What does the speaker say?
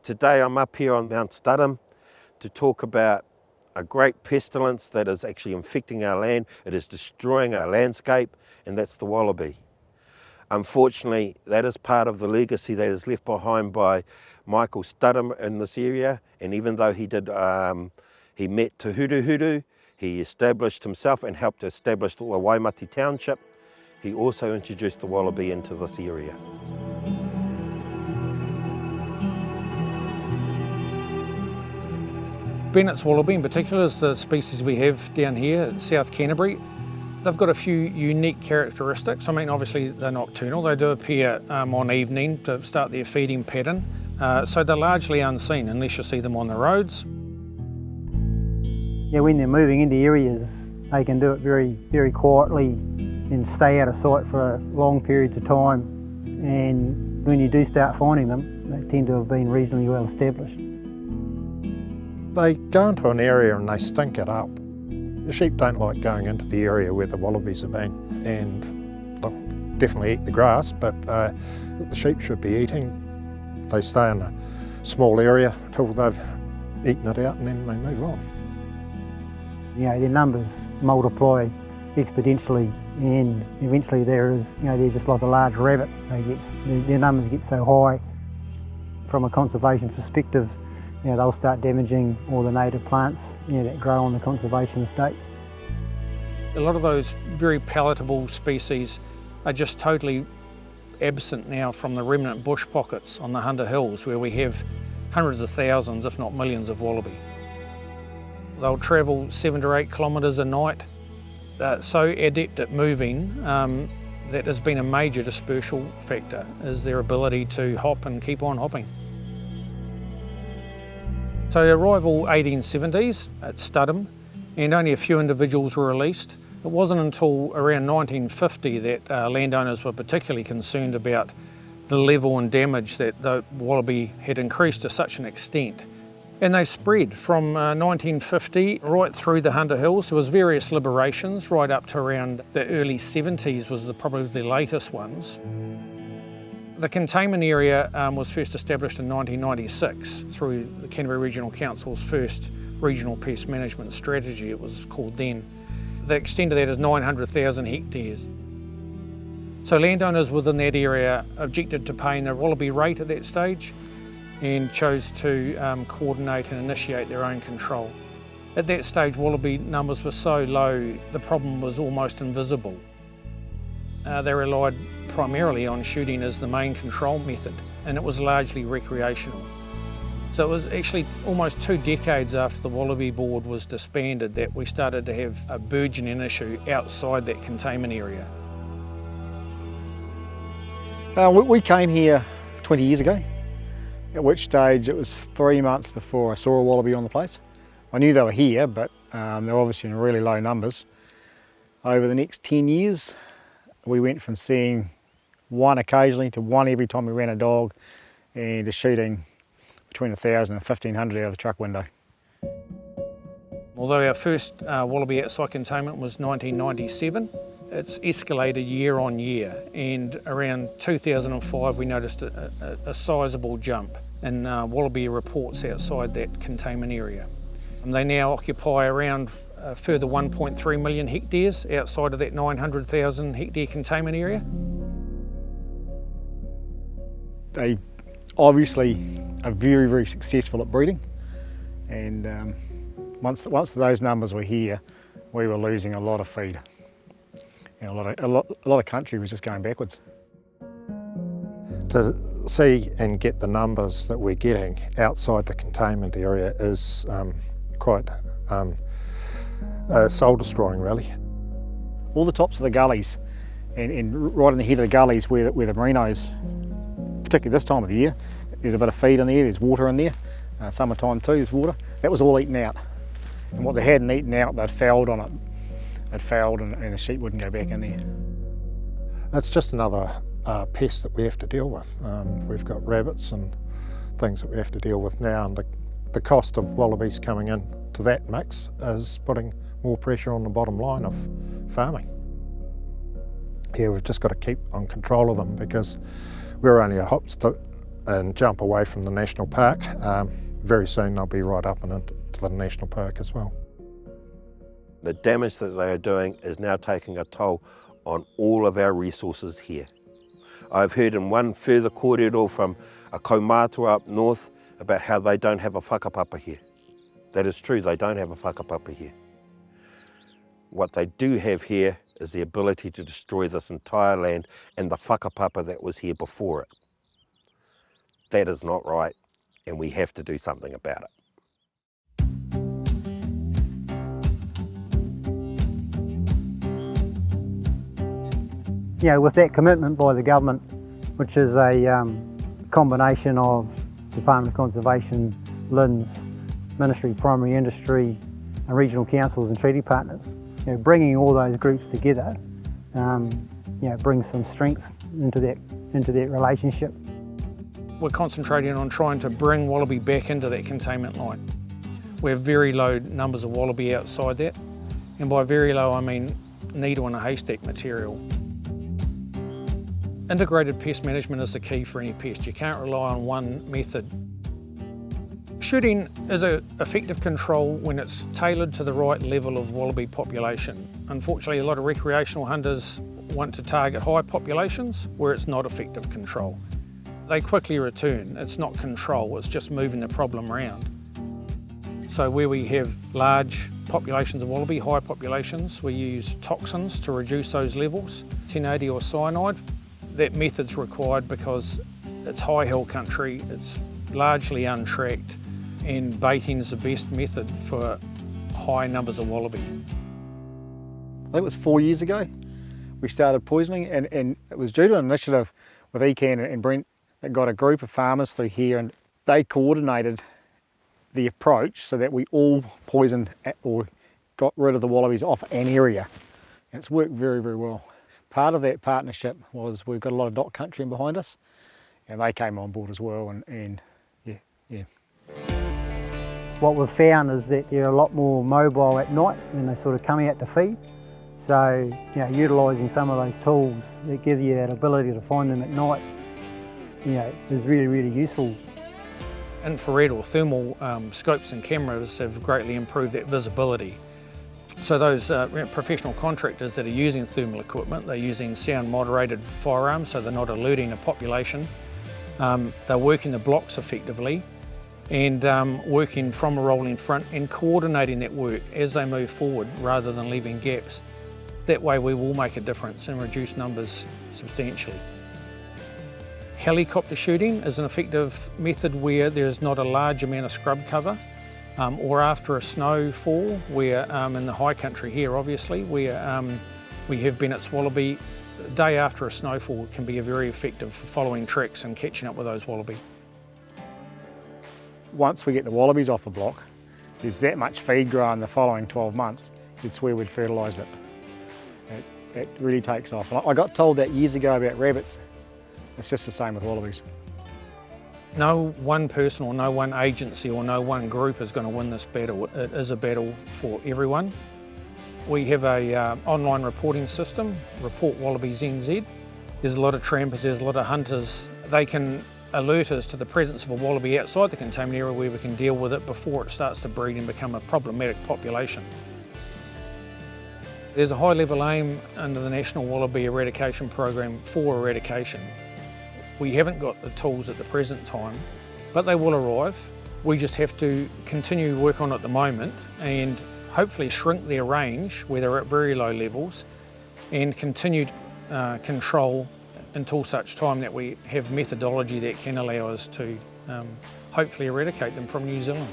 Today I'm up here on Mount Studham to talk about a great pestilence that is actually infecting our land. It is destroying our landscape, and that's the wallaby. Unfortunately, that is part of the legacy that is left behind by Michael Studham in this area, and even though he met Te Huruhuru, he established himself and helped establish the Waimati Township. He also introduced the wallaby into this area. Bennett's wallaby in particular is the species we have down here at South Canterbury. They've got a few unique characteristics. I mean, obviously they're nocturnal. They do appear on evening to start their feeding pattern. So they're largely unseen unless you see them on the roads. Yeah, when they're moving into areas, they can do it very, very quietly and stay out of sight for long periods of time. And when you do start finding them, they tend to have been reasonably well established. They go into an area and they stink it up. The sheep don't like going into the area where the wallabies have been, and they'll definitely eat the grass, but the sheep should be eating. They stay in a small area until they've eaten it out and then they move on. You know, their numbers multiply exponentially, and eventually they're just like a large rabbit. Their numbers get so high. From a conservation perspective, they'll start damaging all the native plants that grow on the conservation estate. A lot of those very palatable species are just totally absent now from the remnant bush pockets on the Hunter Hills, where we have hundreds of thousands, if not millions, of wallaby. They'll travel 7 to 8 kilometres a night, so adept at moving that has been a major dispersal factor, is their ability to hop and keep on hopping. So arrival 1870s at Studham, and only a few individuals were released. It wasn't until around 1950 that landowners were particularly concerned about the level and damage that the wallaby had increased to such an extent. And they spread from 1950 right through the Hunter Hills. There was various liberations right up to around the early 70s was probably the latest ones. The containment area was first established in 1996 through the Canterbury Regional Council's first regional pest management strategy, it was called then. The extent of that is 900,000 hectares. So landowners within that area objected to paying a wallaby rate at that stage and chose to coordinate and initiate their own control. At that stage, wallaby numbers were so low, the problem was almost invisible. They relied primarily on shooting as the main control method, and it was largely recreational. So it was actually almost 2 decades after the Wallaby Board was disbanded that we started to have a burgeoning issue outside that containment area. We came here 20 years ago, at which stage it was 3 months before I saw a wallaby on the place. I knew they were here, but they were obviously in really low numbers. Over the next 10 years, we went from seeing one occasionally to one every time we ran a dog, and to shooting between 1,000 and 1,500 out of the truck window. Although our first wallaby outside containment was 1997, it's escalated year on year, and around 2005 we noticed a sizeable jump in wallaby reports outside that containment area. And they now occupy around a further 1.3 million hectares outside of that 900,000 hectare containment area. They obviously are very, very successful at breeding, and once those numbers were here, we were losing a lot of feed. A lot of country was just going backwards. To see and get the numbers that we're getting outside the containment area is quite soul destroying, really. All the tops of the gullies and right in the head of the gullies where the merinos, particularly this time of the year, there's a bit of feed in there, there's water in there, summertime too, there's water. That was all eaten out, and what they hadn't eaten out, they'd fouled on it. It fouled and the sheep wouldn't go back in there. It's just another pest that we have to deal with. We've got rabbits and things that we have to deal with now, and the cost of wallabies coming in to that mix is putting more pressure on the bottom line of farming. Yeah, we've just got to keep on control of them, because we're only a and jump away from the national park. Very soon they'll be right up and into the national park as well. The damage that they are doing is now taking a toll on all of our resources here. I've heard in one further kōrero from a kaumātua up north about how they don't have a whakapapa here. That is true, they don't have a whakapapa here. What they do have here is the ability to destroy this entire land and the whakapapa that was here before it. That is not right, and we have to do something about it. You know, with that commitment by the government, which is a combination of Department of Conservation, LINZ, Ministry of Primary Industry and regional councils and treaty partners, you know, bringing all those groups together, you know, brings some strength into that relationship. We're concentrating on trying to bring wallaby back into that containment line. We have very low numbers of wallaby outside that, and by very low I mean needle in a haystack material. Integrated pest management is the key for any pest. You can't rely on one method. Shooting is an effective control when it's tailored to the right level of wallaby population. Unfortunately, a lot of recreational hunters want to target high populations where it's not effective control. They quickly return. It's not control, it's just moving the problem around. So where we have large populations of wallaby, high populations, we use toxins to reduce those levels, 1080 or cyanide. That method's required because it's high hill country, it's largely untracked, and baiting is the best method for high numbers of wallaby. I think it was 4 years ago we started poisoning, and it was due to an initiative with ECAN and Brent that got a group of farmers through here, and they coordinated the approach so that we all poisoned or got rid of the wallabies off an area. And it's worked very, very well. Part of that partnership was we've got a lot of DOC country in behind us, and they came on board as well, and yeah. What we've found is that they're a lot more mobile at night when they sort of come out to feed. So, you know, utilising some of those tools that give you that ability to find them at night, you know, is really, really useful. Infrared or thermal scopes and cameras have greatly improved that visibility. So those professional contractors that are using thermal equipment, they're using sound moderated firearms so they're not alerting a population. They're working the blocks effectively and working from a rolling front and coordinating that work as they move forward rather than leaving gaps. That way we will make a difference and reduce numbers substantially. Helicopter shooting is an effective method where there's not a large amount of scrub cover. Or after a snowfall, where in the high country here obviously, where we have Bennett's wallaby, the day after a snowfall can be very effective for following tracks and catching up with those wallaby. Once we get the wallabies off the block, there's that much feed grown the following 12 months, it's where we'd fertilised it. It really takes off. I got told that years ago about rabbits. It's just the same with wallabies. No one person or no one agency or no one group is going to win this battle. It is a battle for everyone. We have a online reporting system, Report Wallabies NZ. There's a lot of trampers, there's a lot of hunters. They can alert us to the presence of a wallaby outside the containment area where we can deal with it before it starts to breed and become a problematic population. There's a high level aim under the National Wallaby Eradication Program for eradication. We haven't got the tools at the present time, but they will arrive. We just have to continue work on it at the moment and hopefully shrink their range where they're at very low levels and continued control until such time that we have methodology that can allow us to hopefully eradicate them from New Zealand.